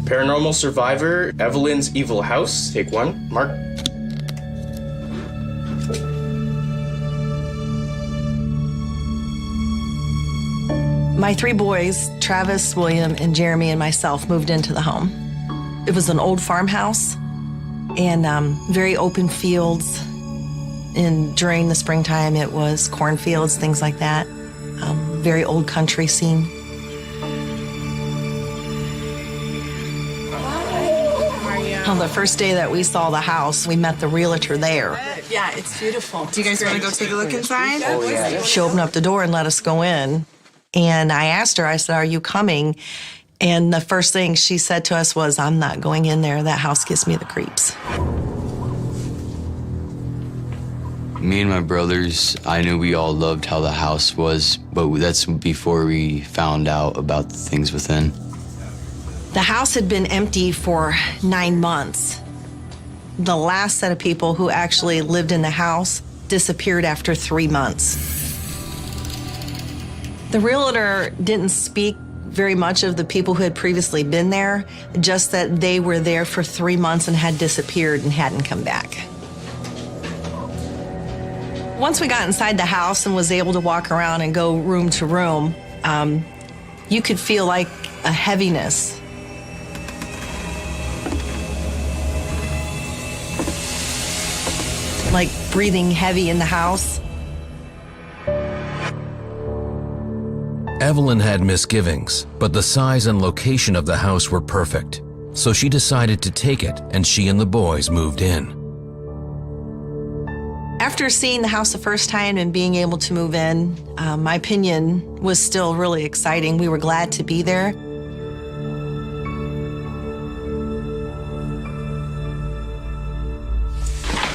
Paranormal survivor, Evelyn's evil house. Take one. Mark. My three boys, Travis, William, and Jeremy, and myself, moved into the home. It was an old farmhouse and very open fields. And during the springtime, it was cornfields, things like that. Very old country scene. On the first day that we saw the house, we met the realtor there. Yeah, it's beautiful. Do you guys want to go take a look inside? Oh, yeah. She opened up the door and let us go in. And I asked her, I said, "Are you coming?" And the first thing she said to us was, "I'm not going in there. That house gives me the creeps." Me and my brothers, I knew we all loved how the house was, but that's before we found out about the things within. The house had been empty for 9 months. The last set of people who actually lived in the house disappeared after 3 months. The realtor didn't speak very much of the people who had previously been there, just that they were there for 3 months and had disappeared and hadn't come back. Once we got inside the house and was able to walk around and go room to room, you could feel like a heaviness. Like breathing heavy in the house. Evelyn had misgivings, but the size and location of the house were perfect. So she decided to take it, and she and the boys moved in. After seeing the house the first time and being able to move in, my opinion was still really exciting. We were glad to be there.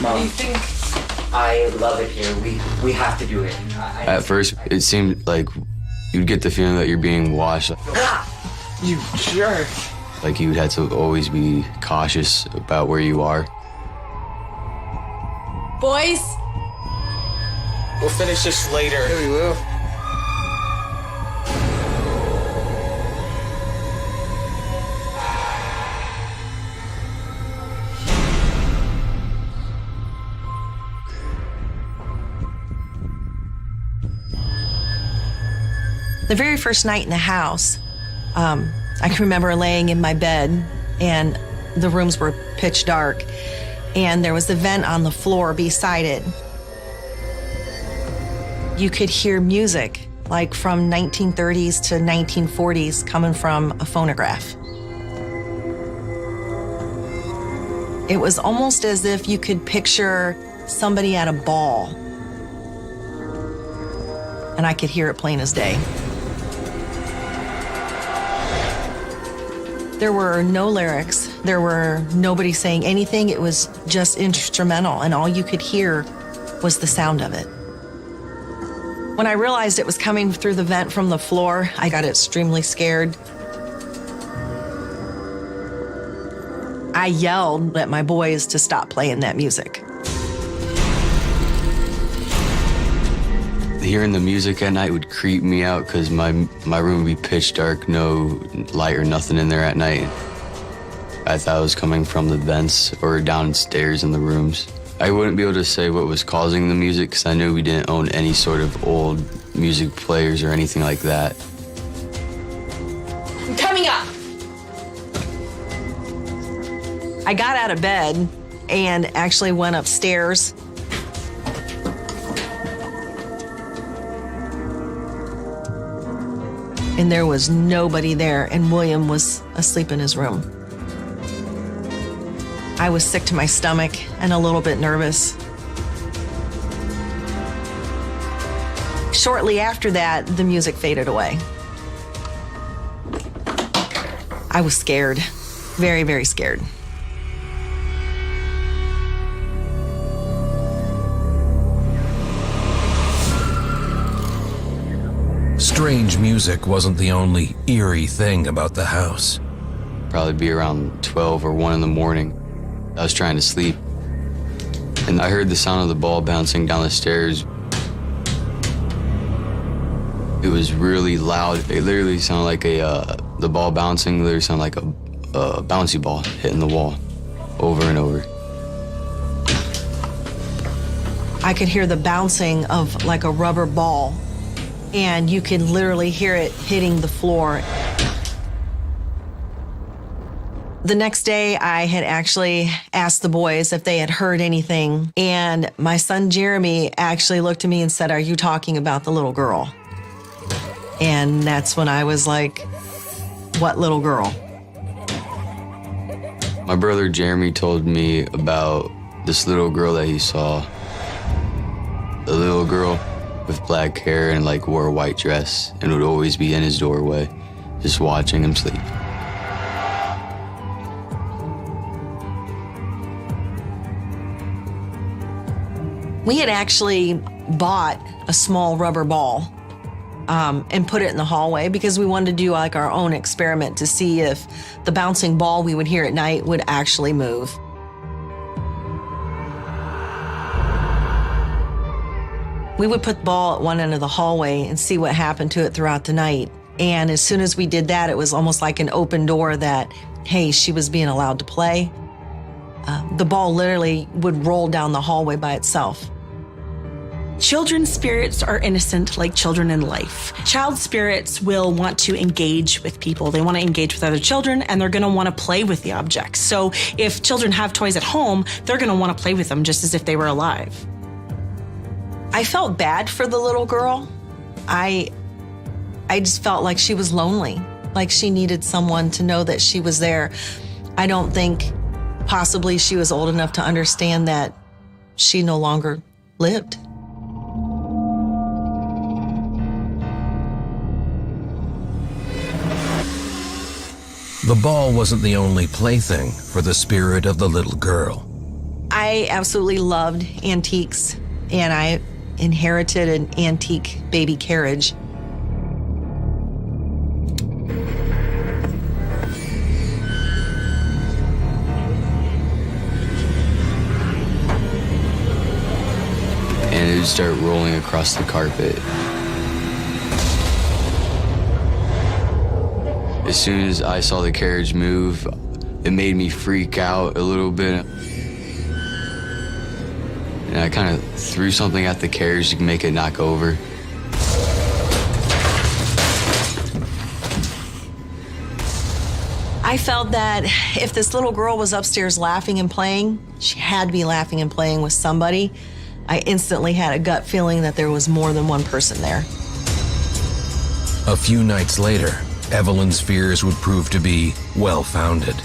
Mom, do you think? I love it here. We have to do it. At first, it seemed like you'd get the feeling that you're being watched. You jerk. Like you'd have to always be cautious about where you are. Boys, We'll finish this later. Yeah, we will. The very first night in the house, I can remember laying in my bed and the rooms were pitch dark and there was a vent on the floor beside it. You could hear music like from 1930s to 1940s coming from a phonograph. It was almost as if you could picture somebody at a ball. And I could hear it plain as day. There were no lyrics. There were nobody saying anything. It was just instrumental, and all you could hear was the sound of it. When I realized it was coming through the vent from the floor, I got extremely scared. I yelled at my boys to stop playing that music. Hearing the music at night would creep me out because my room would be pitch dark, no light or nothing in there at night. I thought it was coming from the vents or downstairs in the rooms. I wouldn't be able to say what was causing the music because I knew we didn't own any sort of old music players or anything like that. I'm coming up. I got out of bed and actually went upstairs. And there was nobody there, and William was asleep in his room. I was sick to my stomach and a little bit nervous. Shortly after that, the music faded away. I was scared, very, very scared. Strange music wasn't the only eerie thing about the house. Probably be around 12 or 1 in the morning. I was trying to sleep, and I heard the sound of the ball bouncing down the stairs. It was really loud. It literally sounded like the ball bouncing literally sounded like a bouncy ball hitting the wall over and over. I could hear the bouncing of like a rubber ball, and you could literally hear it hitting the floor. The next day, I had actually asked the boys if they had heard anything, and my son Jeremy actually looked at me and said, "Are you talking about the little girl?" And that's when I was like, "What little girl?" My brother Jeremy told me about this little girl that he saw. A little girl with black hair and like wore a white dress and would always be in his doorway, just watching him sleep. We had actually bought a small rubber ball and put it in the hallway because we wanted to do like our own experiment to see if the bouncing ball we would hear at night would actually move. We would put the ball at one end of the hallway and see what happened to it throughout the night. And as soon as we did that, it was almost like an open door that, hey, she was being allowed to play. The ball literally would roll down the hallway by itself. Children's spirits are innocent like children in life. Child spirits will want to engage with people. They want to engage with other children, and they're going to want to play with the objects. So if children have toys at home, they're going to want to play with them just as if they were alive. I felt bad for the little girl. I just felt like she was lonely, like she needed someone to know that she was there. I don't think possibly she was old enough to understand that she no longer lived. The ball wasn't the only plaything for the spirit of the little girl. I absolutely loved antiques, and I inherited an antique baby carriage. And it would start rolling across the carpet. As soon as I saw the carriage move, it made me freak out a little bit. And I kind of threw something at the carriage to make it knock over. I felt that if this little girl was upstairs laughing and playing, she had to be laughing and playing with somebody. I instantly had a gut feeling that there was more than one person there. A few nights later, Evelyn's fears would prove to be well-founded.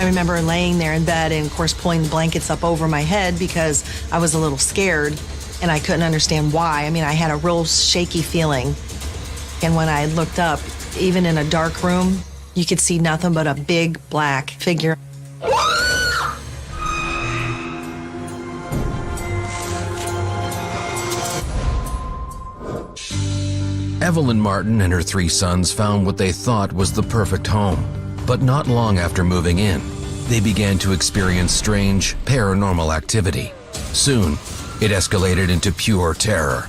I remember laying there in bed and, of course, pulling the blankets up over my head because I was a little scared and I couldn't understand why. I mean, I had a real shaky feeling. And when I looked up, even in a dark room, you could see nothing but a big black figure. Evelyn Martin and her 3 sons found what they thought was the perfect home. But not long after moving in, they began to experience strange paranormal activity. Soon, it escalated into pure terror.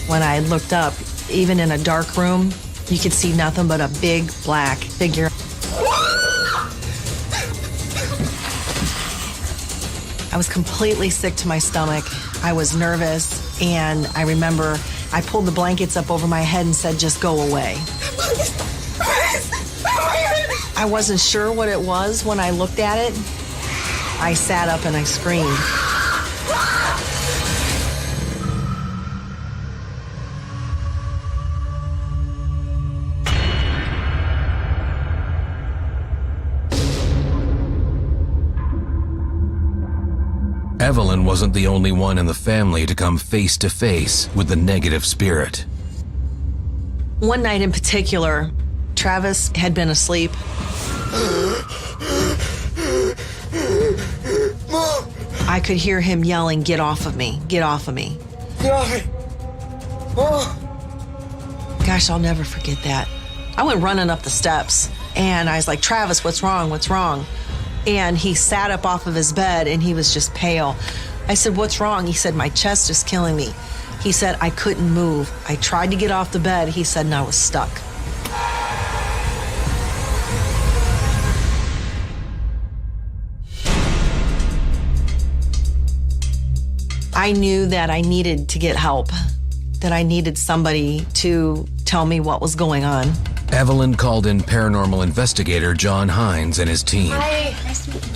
When I looked up, even in a dark room, you could see nothing but a big black figure. I was completely sick to my stomach. I was nervous, and I remember I pulled the blankets up over my head and said, "Just go away." I wasn't sure what it was when I looked at it. I sat up and I screamed. Evelyn wasn't the only one in the family to come face to face with the negative spirit. One night in particular, Travis had been asleep. Mom! I could hear him yelling, "Get off of me, get off of me." Get off me! Oh! Gosh, I'll never forget that. I went running up the steps and I was like, "Travis, what's wrong? What's wrong?" And he sat up off of his bed and he was just pale. I said, "What's wrong?" He said, "My chest is killing me." He said, "I couldn't move. I tried to get off the bed." He said, and I was stuck. I knew that I needed to get help, that I needed somebody to tell me what was going on. Evelyn called in paranormal investigator John Hines and his team. Hi, nice to meet you.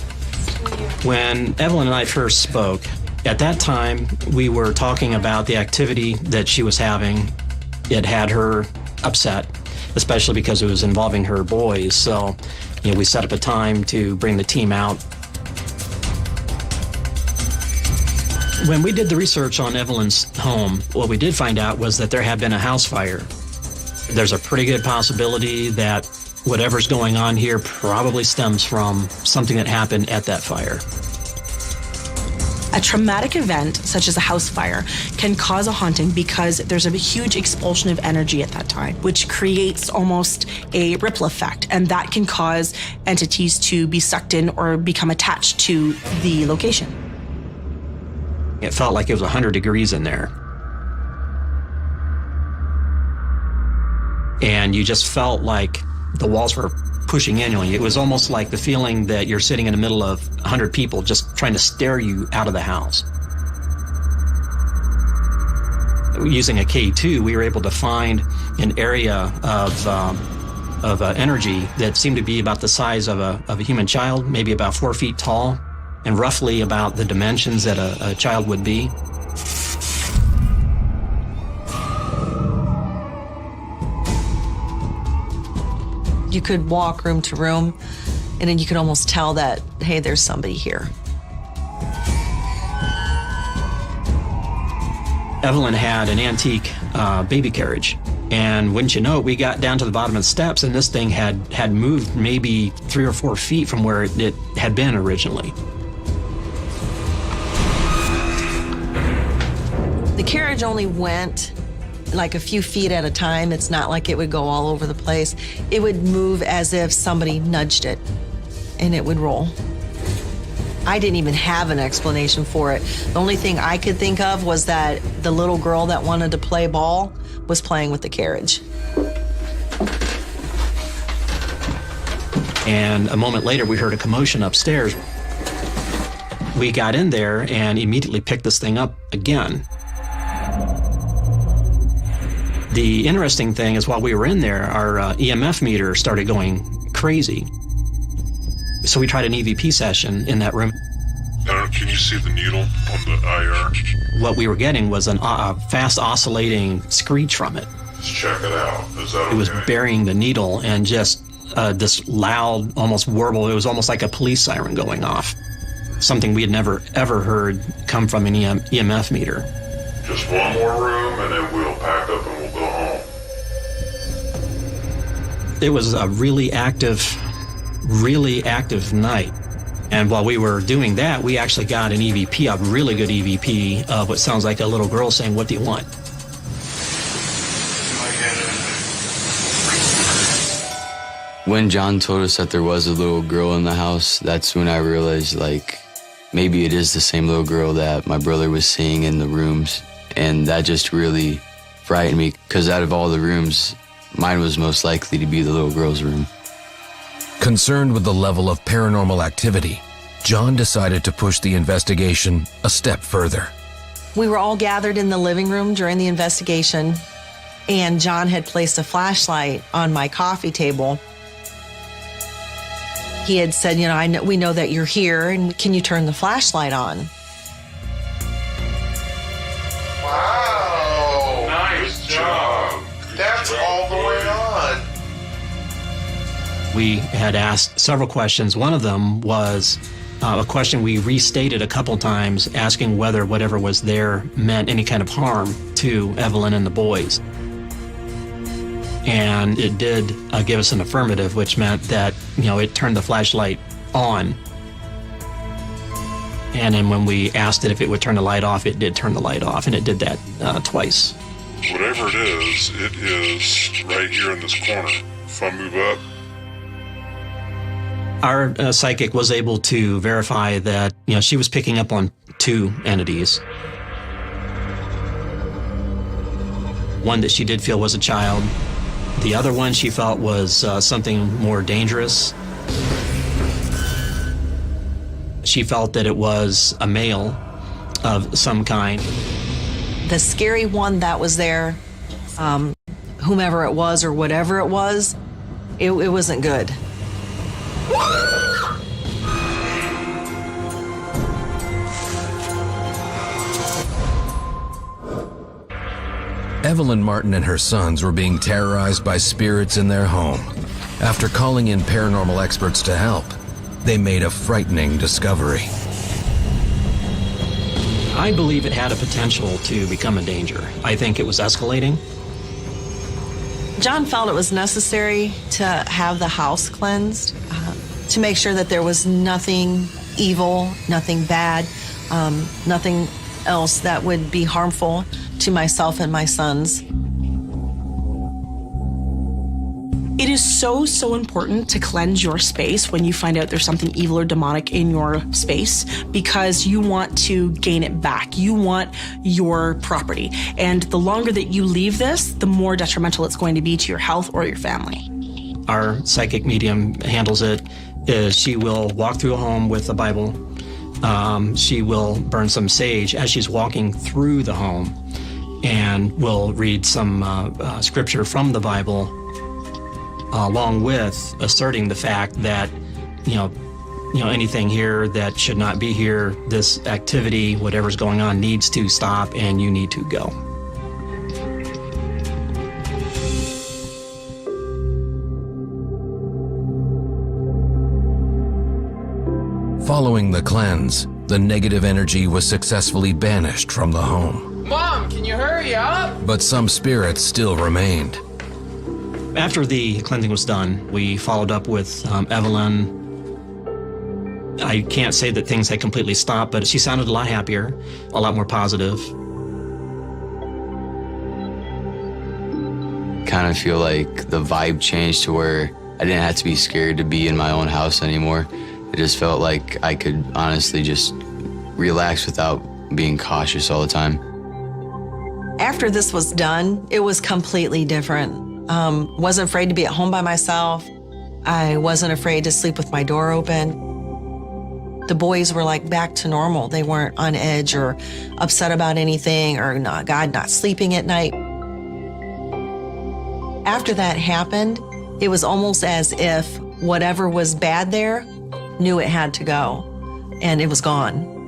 When Evelyn and I first spoke, at that time, we were talking about the activity that she was having. It had her upset, especially because it was involving her boys. So, we set up a time to bring the team out. When we did the research on Evelyn's home, what we did find out was that there had been a house fire. There's a pretty good possibility that whatever's going on here probably stems from something that happened at that fire. A traumatic event, such as a house fire, can cause a haunting because there's a huge expulsion of energy at that time, which creates almost a ripple effect, and that can cause entities to be sucked in or become attached to the location. It felt like it was 100 degrees in there. And you just felt like the walls were pushing in on you. It was almost like the feeling that you're sitting in the middle of 100 people just trying to stare you out of the house. Using a K2, we were able to find an area of energy that seemed to be about the size of a human child, maybe about 4 feet tall, and roughly about the dimensions that a child would be. You could walk room to room, and then you could almost tell that, hey, there's somebody here. Evelyn had an antique baby carriage, and wouldn't you know it, we got down to the bottom of the steps, and this thing had moved maybe 3 or 4 feet from where it had been originally. The carriage only went like a few feet at a time. It's not like it would go all over the place. It would move as if somebody nudged it, and it would roll. I didn't even have an explanation for it. The only thing I could think of was that the little girl that wanted to play ball was playing with the carriage. And a moment later, we heard a commotion upstairs. We got in there and immediately picked this thing up again. The interesting thing is, while we were in there, our EMF meter started going crazy. So we tried an EVP session in that room. Can you see the needle on the IR? What we were getting was a fast oscillating screech from it. Let's check it out. Is that okay? It was burying the needle, and just this loud, almost warble. It was almost like a police siren going off. Something we had never, ever heard come from an EMF meter. Just one more room, and then we'll pack up and we'll go home. It was a really active night. And while we were doing that, we actually got an EVP, a really good EVP, of what sounds like a little girl saying, "What do you want?" When John told us that there was a little girl in the house, that's when I realized, like, maybe it is the same little girl that my brother was seeing in the rooms. And that just really frightened me, because out of all the rooms, mine was most likely to be the little girl's room. Concerned with the level of paranormal activity, John decided to push the investigation a step further. We were all gathered in the living room during the investigation, and John had placed a flashlight on my coffee table. He had said, we know that you're here, and can you turn the flashlight on? Wow! Nice job. That's all going on. We had asked several questions. One of them was a question we restated a couple times, asking whether whatever was there meant any kind of harm to Evelyn and the boys. And it did give us an affirmative, which meant that, it turned the flashlight on. And then when we asked it if it would turn the light off, it did turn the light off, and it did that twice. Whatever it is right here in this corner. If I move up, Our psychic was able to verify that, she was picking up on 2 entities. One that she did feel was a child. The other one she felt was something more dangerous. She felt that it was a male of some kind. The scary one that was there, whomever it was or whatever it was, it wasn't good. Evelyn Martin and her sons were being terrorized by spirits in their home. After calling in paranormal experts to help, they made a frightening discovery. I believe it had a potential to become a danger. I think it was escalating. John felt it was necessary to have the house cleansed, to make sure that there was nothing evil, nothing bad, nothing else that would be harmful to myself and my sons. It is so important to cleanse your space when you find out there's something evil or demonic in your space, because you want to gain it back. You want your property. And the longer that you leave this, the more detrimental it's going to be to your health or your family. Our psychic medium handles it. She will walk through a home with a Bible. She will burn some sage as she's walking through the home, and will read some scripture from the Bible, along with asserting the fact that, anything here that should not be here, this activity, whatever's going on, needs to stop, and you need to go. Following the cleanse, the negative energy was successfully banished from the home. Mom, can you hurry up? But some spirits still remained. After the cleansing was done, we followed up with Evelyn. I can't say that things had completely stopped, but she sounded a lot happier, a lot more positive. Kind of feel like the vibe changed to where I didn't have to be scared to be in my own house anymore. It just felt like I could honestly just relax without being cautious all the time. After this was done, it was completely different. Wasn't afraid to be at home by myself. I wasn't afraid to sleep with my door open. The boys were like back to normal. They weren't on edge or upset about anything or not sleeping at night. After that happened, it was almost as if whatever was bad there knew it had to go, and it was gone.